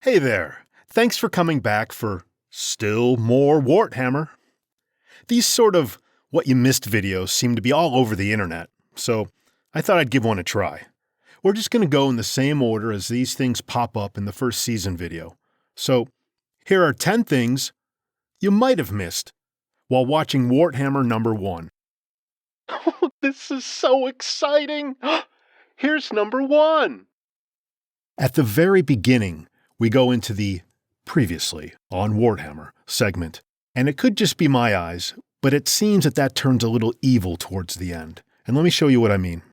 Hey there. Thanks for coming back for still more Warthammer. These sort of what you missed videos seem to be all over the internet, so I thought I'd give one a try. We're just going to go in the same order as these things pop up in the first season video. So, here are 10 things you might have missed while watching Warthammer number 1. Oh, this is so exciting! Here's number 1! At the very beginning, we go into the Previously on Warthammer segment, and it could just be my eyes, but it seems that turns a little evil towards the end. And let me show you what I mean.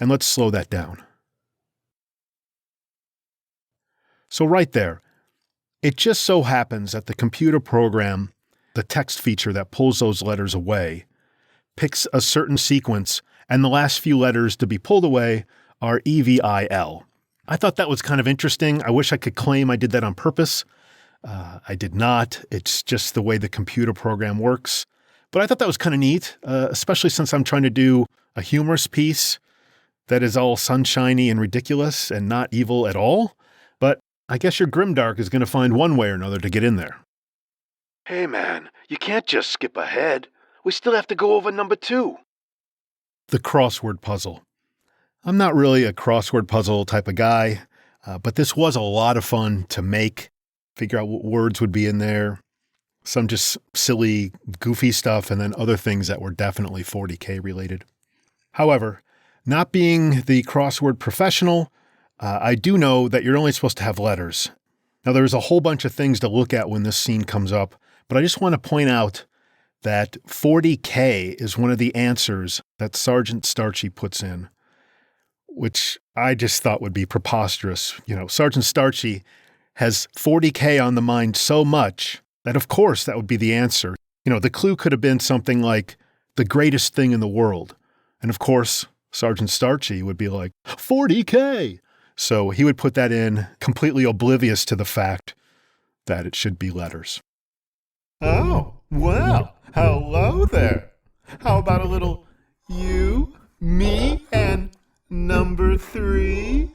And let's slow that down. So right there, it just so happens that the computer program, the text feature that pulls those letters away, picks a certain sequence, and the last few letters to be pulled away are EVIL. I thought that was kind of interesting. I wish I could claim I did that on purpose. I did not. It's just the way the computer program works. But I thought that was kind of neat, especially since I'm trying to do a humorous piece that is all sunshiny and ridiculous and not evil at all. But I guess your grimdark is going to find one way or another to get in there. Hey man, you can't just skip ahead. We still have to go over number 2. The crossword puzzle. I'm not really a crossword puzzle type of guy, but this was a lot of fun to make, figure out what words would be in there, some just silly, goofy stuff, and then other things that were definitely 40K related. However, not being the crossword professional, I do know that you're only supposed to have letters. Now, there's a whole bunch of things to look at when this scene comes up, but I just want to point out that 40K is one of the answers that Sergeant Starchy puts in, which I just thought would be preposterous. You know, Sergeant Starchy has 40K on the mind so much that, of course, that would be the answer. You know, the clue could have been something like the greatest thing in the world. And of course, Sergeant Starchy would be like, 40K! So he would put that in, completely oblivious to the fact that it should be letters. Oh, well, hello there. How about a little you, me, and number 3?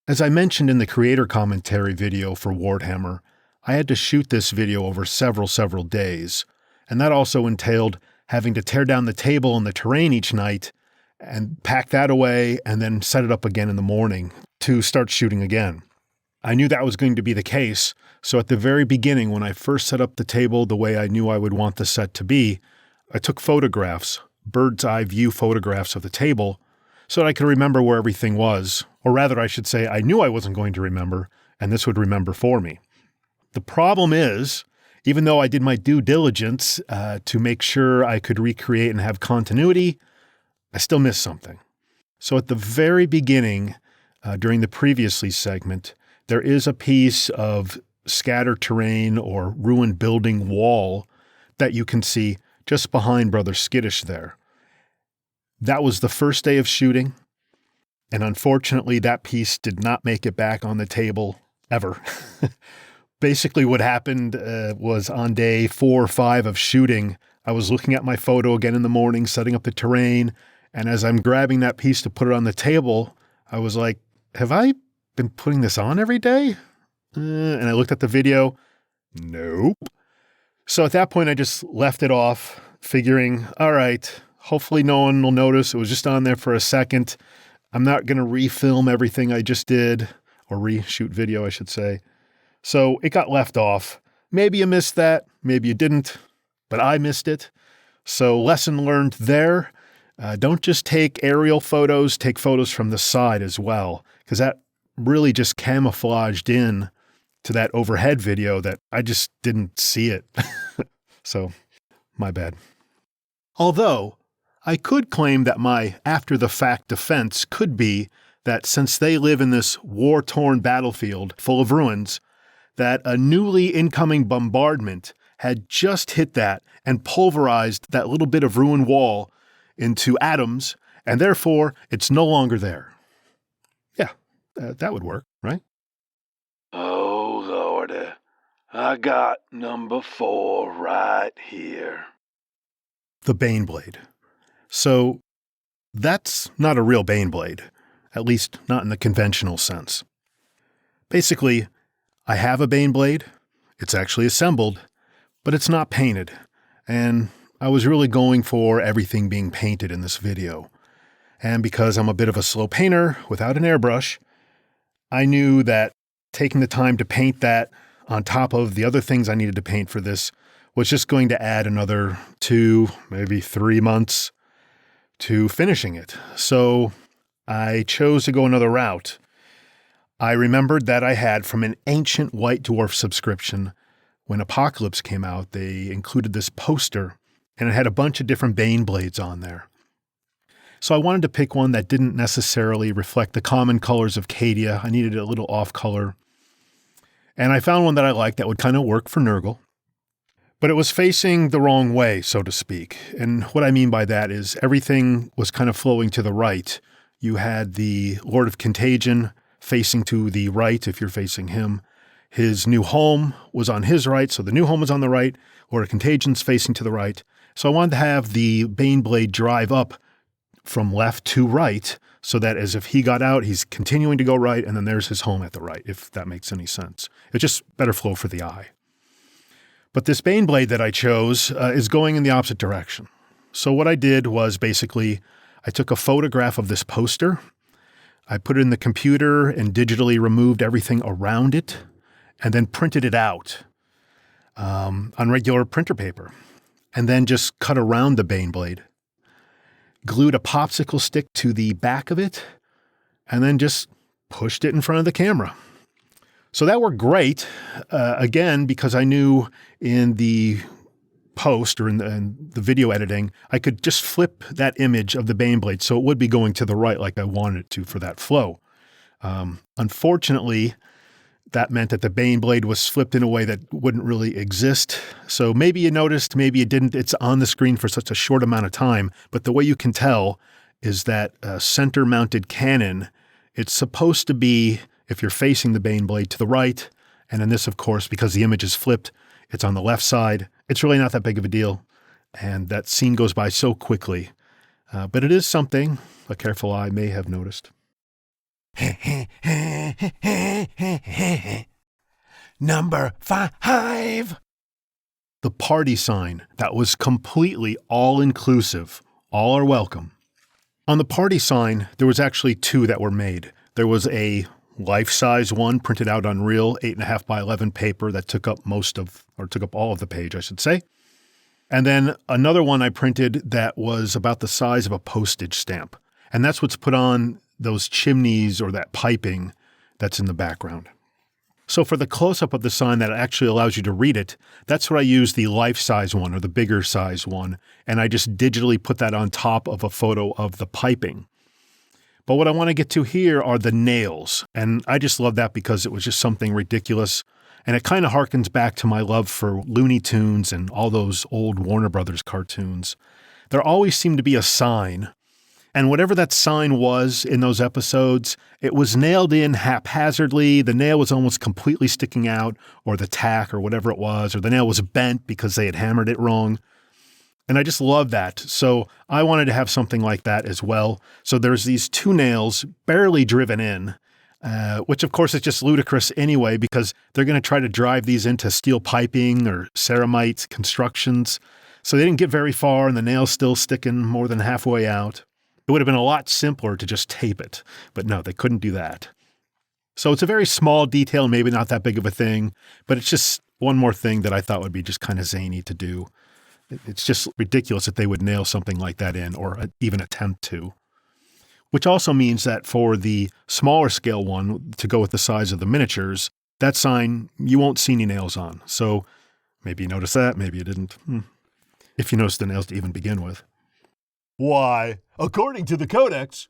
As I mentioned in the creator commentary video for Warthammer, I had to shoot this video over several days, and that also entailed having to tear down the table and the terrain each night and pack that away and then set it up again in the morning to start shooting again. I knew that was going to be the case, so at the very beginning when I first set up the table the way I knew I would want the set to be, I took photographs, bird's eye view photographs of the table, so that I could remember where everything was, or rather I should say I knew I wasn't going to remember, and this would remember for me. The problem is, even though I did my due diligence to make sure I could recreate and have continuity, I still missed something. So at the very beginning, during the Previously segment, there is a piece of scattered terrain or ruined building wall that you can see just behind Brother Skittish there. That was the first day of shooting, and unfortunately that piece did not make it back on the table ever. Basically what happened was on day 4 or 5 of shooting, I was looking at my photo again in the morning, setting up the terrain, and as I'm grabbing that piece to put it on the table, I was like, have I been putting this on every day? And I looked at the video. Nope. So at that point, I just left it off, figuring, all right, hopefully no one will notice. It was just on there for a second. I'm not going to refilm everything I just did, or reshoot video, I should say. So it got left off. Maybe you missed that, maybe you didn't, but I missed it. So lesson learned there. Don't just take aerial photos, take photos from the side as well, because that really just camouflaged in to that overhead video that I just didn't see it. So, my bad. Although, I could claim that my after-the-fact defense could be that since they live in this war-torn battlefield full of ruins, that a newly incoming bombardment had just hit that and pulverized that little bit of ruined wall into atoms, and therefore it's no longer there. Yeah, that would work, right? Oh, Lordy. I got number 4 right here. The Baneblade. So, that's not a real Baneblade. at least not in the conventional sense. Basically, I have a Bane blade, it's actually assembled, but it's not painted, and I was really going for everything being painted in this video. And because I'm a bit of a slow painter without an airbrush, I knew that taking the time to paint that on top of the other things I needed to paint for this was just going to add another 2, maybe 3 months to finishing it. So I chose to go another route. I remembered that I had from an ancient White Dwarf subscription. When Apocalypse came out, they included this poster, and it had a bunch of different Bane blades on there. So I wanted to pick one that didn't necessarily reflect the common colors of Cadia. I needed a little off color. And I found one that I liked that would kind of work for Nurgle. But it was facing the wrong way, so to speak. And what I mean by that is everything was kind of flowing to the right. You had the Lord of Contagion facing to the right if you're facing him. His new home was on his right, so the new home was on the right. Lord of Contagion's facing to the right. So I wanted to have the Bane blade drive up from left to right, so that as if he got out, he's continuing to go right, and then there's his home at the right, if that makes any sense. It's just better flow for the eye. But this Bane blade that I chose is going in the opposite direction. So what I did was basically, I took a photograph of this poster, I put it in the computer and digitally removed everything around it, and then printed it out on regular printer paper, and then just cut around the Bane blade, glued a popsicle stick to the back of it, and then just pushed it in front of the camera. So that worked great, again, because I knew in the post or in the video editing, I could just flip that image of the Bane blade so it would be going to the right like I wanted it to for that flow. Unfortunately, that meant that the Bane blade was flipped in a way that wouldn't really exist. So maybe you noticed, maybe you didn't. It's on the screen for such a short amount of time. But the way you can tell is that center-mounted cannon, it's supposed to be, if you're facing the Bane blade, to the right. And in this, of course, because the image is flipped, it's on the left side. It's really not that big of a deal. And that scene goes by so quickly. But it is something a careful eye may have noticed. Number 5. The party sign that was completely all-inclusive. All are welcome. On the party sign, there was actually 2 that were made. There was a life-size one printed out on real 8.5 by 11 paper that took up all of the page, I should say. And then another one I printed that was about the size of a postage stamp. And that's what's put on those chimneys or that piping that's in the background. So for the close-up of the sign that actually allows you to read it, that's where I use the life-size one or the bigger size one, and I just digitally put that on top of a photo of the piping. But what I want to get to here are the nails, and I just love that because it was just something ridiculous, and it kind of harkens back to my love for Looney Tunes and all those old Warner Brothers cartoons. There always seemed to be a sign, and whatever that sign was in those episodes, it was nailed in haphazardly. The nail was almost completely sticking out, or the tack or whatever it was, or the nail was bent because they had hammered it wrong. And I just love that. So I wanted to have something like that as well. So there's these 2 nails barely driven in, which of course is just ludicrous anyway, because they're going to try to drive these into steel piping or ceramite constructions. So they didn't get very far and the nail's still sticking more than halfway out. It would have been a lot simpler to just tape it, but no, they couldn't do that. So it's a very small detail, maybe not that big of a thing, but it's just one more thing that I thought would be just kind of zany to do. It's just ridiculous that they would nail something like that in or even attempt to. Which also means that for the smaller scale one, to go with the size of the miniatures, that sign, you won't see any nails on. So maybe you noticed that, maybe you didn't. If you noticed the nails to even begin with. Why, according to the Codex,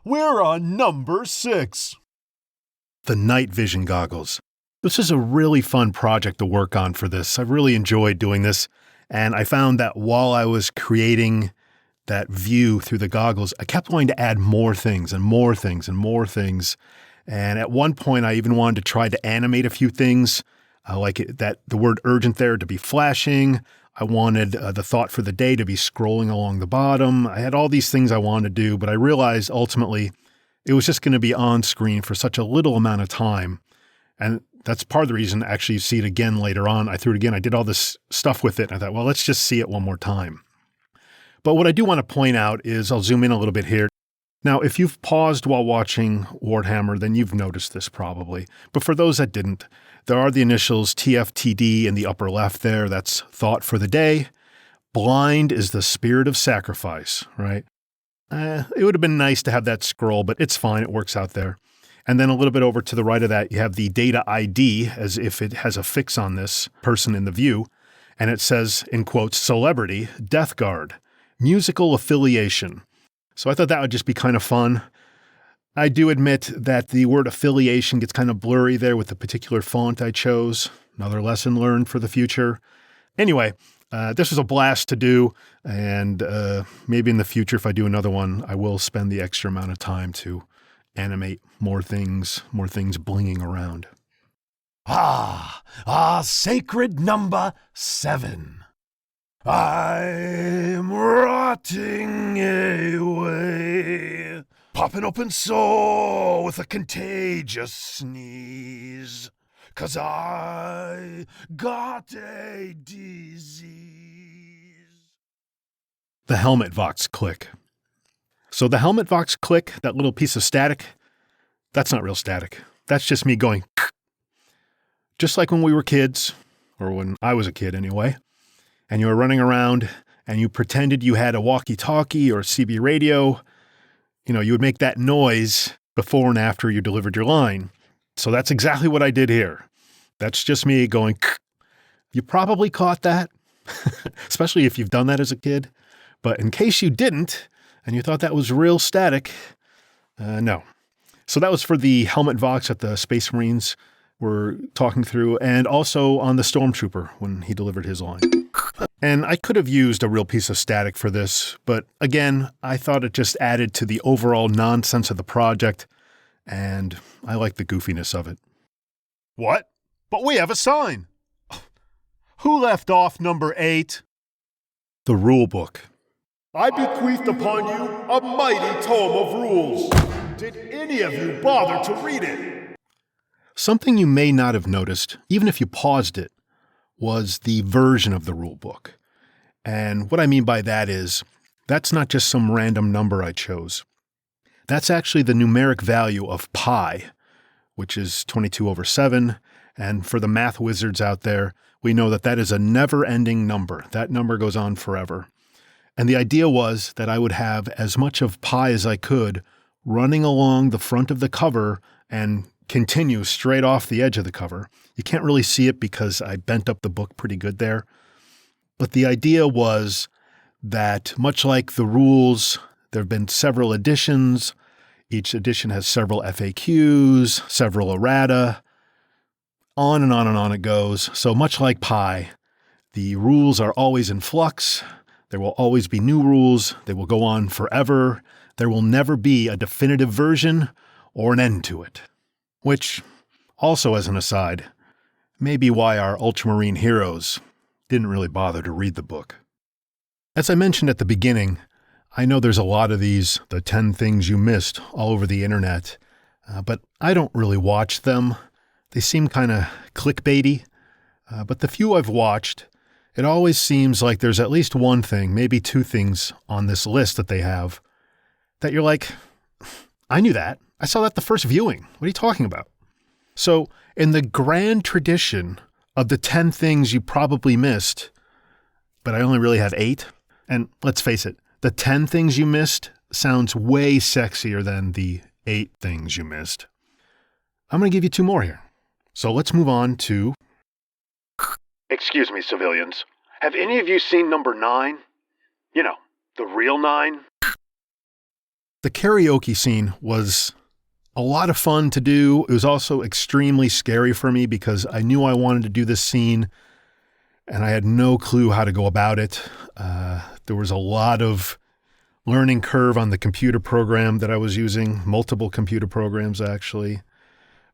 we're on number 6. The night vision goggles. This is a really fun project to work on for this. I really enjoyed doing this, and I found that while I was creating that view through the goggles, I kept wanting to add more things and more things and more things. And at one point, I even wanted to try to animate a few things, like the word urgent there to be flashing. I wanted the thought for the day to be scrolling along the bottom. I had all these things I wanted to do, but I realized ultimately It was just going to be on screen for such a little amount of time. And that's part of the reason actually you see it again later on. I threw it again. I did all this stuff with it. And I thought, well, let's just see it one more time. But what I do want to point out is I'll zoom in a little bit here. Now, if you've paused while watching Warhammer, then you've noticed this probably. But for those that didn't, there are the initials TFTD in the upper left there. That's thought for the day. Blind is the spirit of sacrifice, right? It would have been nice to have that scroll, but it's fine. It works out there. And then a little bit over to the right of that, you have the data ID as if it has a fix on this person in the view. And it says, in quotes, celebrity, Death Guard, musical affiliation. So I thought that would just be kind of fun. I do admit that the word affiliation gets kind of blurry there with the particular font I chose. Another lesson learned for the future. Anyway, this was a blast to do, and maybe in the future, if I do another one, I will spend the extra amount of time to animate more things blinging around. Sacred number 7. I'm rotting away, popping open sore with a contagious sneeze. 'Cause I got a disease. The helmet vox click. So the helmet vox click, that little piece of static, that's not real static. That's just me going, just like when we were kids, or when I was a kid anyway, and you were running around and you pretended you had a walkie-talkie or a CB radio. You would make that noise before and after you delivered your line. So that's exactly what I did here. That's just me going, you probably caught that, especially if you've done that as a kid. But in case you didn't, and you thought that was real static, no. So that was for the helmet vox that the Space Marines were talking through, and also on the Stormtrooper when he delivered his line. And I could have used a real piece of static for this, but again, I thought it just added to the overall nonsense of the project, and I like the goofiness of it. What? But we have a sign. Who left off number 8? The rule book. I bequeathed upon you a mighty tome of rules. Did any of you bother to read it? Something you may not have noticed, even if you paused it, was the version of the rule book. And what I mean by that is, that's not just some random number I chose. That's actually the numeric value of pi, which is 22/7. And for the math wizards out there, we know that that is a never-ending number. That number goes on forever. And the idea was that I would have as much of pi as I could running along the front of the cover and continue straight off the edge of the cover. You can't really see it because I bent up the book pretty good there. But the idea was that much like the rules, there have been several editions. Each edition has several FAQs, several errata. On and on and on it goes. So much like pi, the rules are always in flux. There will always be new rules. They will go on forever. There will never be a definitive version or an end to it. Which, also as an aside, may be why our Ultramarine heroes didn't really bother to read the book. As I mentioned at the beginning, I know there's a lot of these, the 10 things you missed, all over the internet, but I don't really watch them. They seem kind of clickbaity, but the few I've watched, it always seems like there's at least one thing, maybe two things on this list that they have that you're like, I knew that. I saw that the first viewing. What are you talking about? So in the grand tradition of the 10 things you probably missed, but I only really have 8, and let's face it, the 10 things you missed sounds way sexier than the 8 things you missed. I'm going to give you 2 more here. So let's move on to... Excuse me, civilians. Have any of you seen number 9? You know, the real 9? The karaoke scene was a lot of fun to do. It was also extremely scary for me because I knew I wanted to do this scene and I had no clue how to go about it. There was a lot of learning curve on the computer program that I was using, multiple computer programs actually.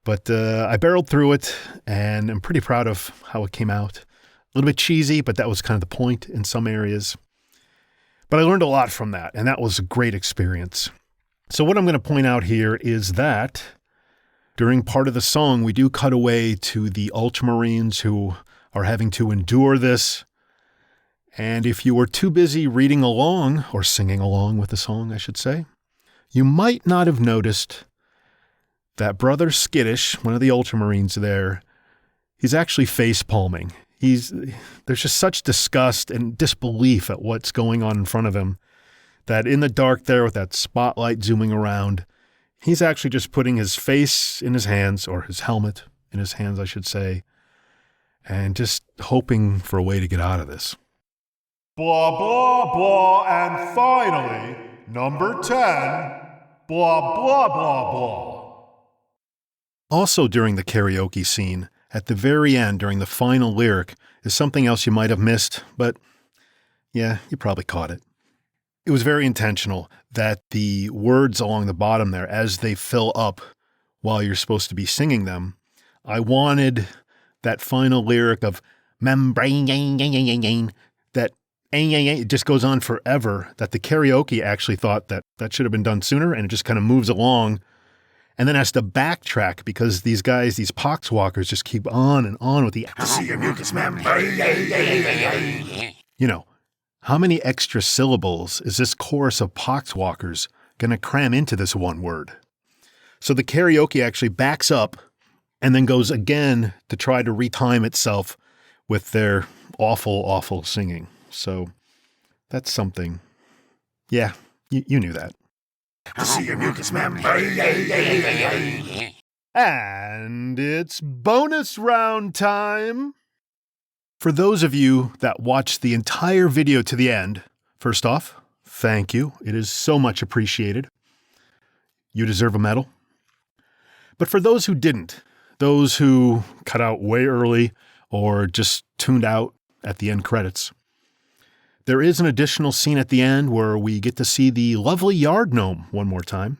But I barreled through it, and I'm pretty proud of how it came out. A little bit cheesy, but that was kind of the point in some areas. But I learned a lot from that, and that was a great experience. So what I'm going to point out here is that during part of the song, we do cut away to the Ultramarines who are having to endure this. And if you were too busy reading along, or singing along with the song, I should say, you might not have noticed that Brother Skittish, one of the Ultramarines there, he's actually face palming. There's just such disgust and disbelief at what's going on in front of him that in the dark there with that spotlight zooming around, he's actually just putting his face in his hands, or his helmet in his hands, I should say, and just hoping for a way to get out of this. Blah, blah, blah, and finally, number 10, blah, blah, blah, blah. Also during the karaoke scene, at the very end, during the final lyric, is something else you might have missed, but yeah, you probably caught it. It was very intentional that the words along the bottom there, as they fill up while you're supposed to be singing them, I wanted that final lyric of membrane, that it just goes on forever, that the karaoke actually thought that should have been done sooner, and it just kind of moves along and then has to backtrack because these guys, these poxwalkers, just keep on and on with the to see your mucous membrane. You know, how many extra syllables is this chorus of poxwalkers going to cram into this one word? So the karaoke actually backs up and then goes again to try to retime itself with their awful, awful singing. So that's something. Yeah, you knew that. To see your mucous membrane. And it's bonus round time. For those of you that watched the entire video to the end, first off, thank you. It is so much appreciated. You deserve a medal. But for those who didn't, those who cut out way early or just tuned out at the end credits, there is an additional scene at the end where we get to see the lovely yard gnome one more time.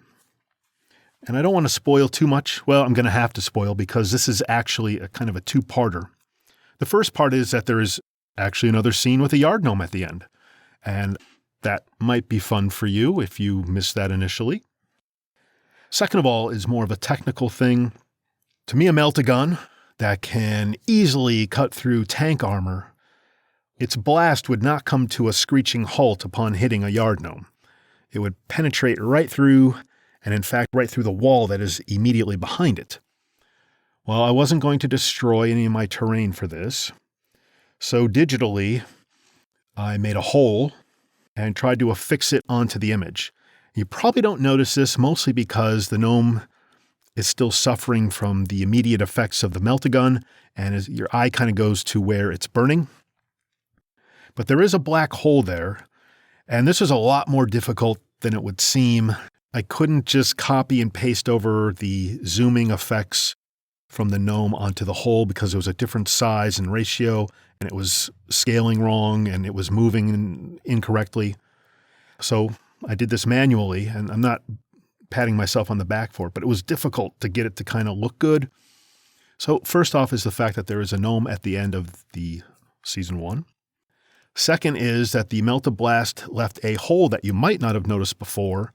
And I don't want to spoil too much. Well, I'm going to have to spoil because this is actually a kind of a two-parter. The first part is that there is actually another scene with a yard gnome at the end. And that might be fun for you if you missed that initially. Second of all is more of a technical thing. To me, a melt-a-gun that can easily cut through tank armor, its blast would not come to a screeching halt upon hitting a yard gnome. It would penetrate right through, and in fact right through the wall that is immediately behind it. Well, I wasn't going to destroy any of my terrain for this, so digitally I made a hole and tried to affix it onto the image. You probably don't notice this, mostly because the gnome is still suffering from the immediate effects of the melt-a-gun, and your eye kind of goes to where it's burning. But there is a black hole there, and this is a lot more difficult than it would seem. I couldn't just copy and paste over the zooming effects from the gnome onto the hole because it was a different size and ratio, and it was scaling wrong, and it was moving incorrectly. So I did this manually, and I'm not patting myself on the back for it, but it was difficult to get it to kind of look good. So first off is the fact that there is a gnome at the end of the season 1. Second is that the Melt-a-Blast left a hole that you might not have noticed before.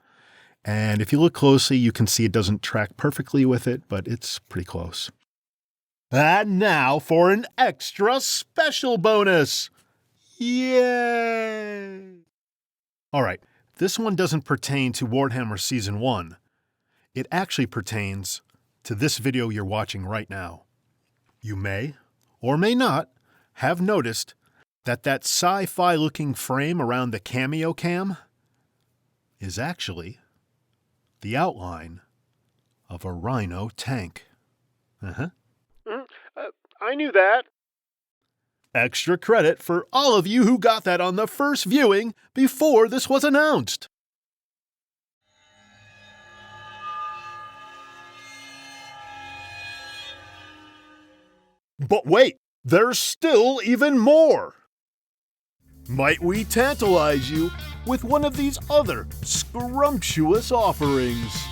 And if you look closely, you can see it doesn't track perfectly with it, but it's pretty close. And now for an extra special bonus. Yay! All right, this one doesn't pertain to Warhammer Season 1. It actually pertains to this video you're watching right now. You may, or may not, have noticed that sci-fi looking frame around the cameo cam is actually the outline of a Rhino tank. I knew that. Extra credit for all of you who got that on the first viewing before this was announced. But wait, there's still even more. Might we tantalize you with one of these other scrumptious offerings?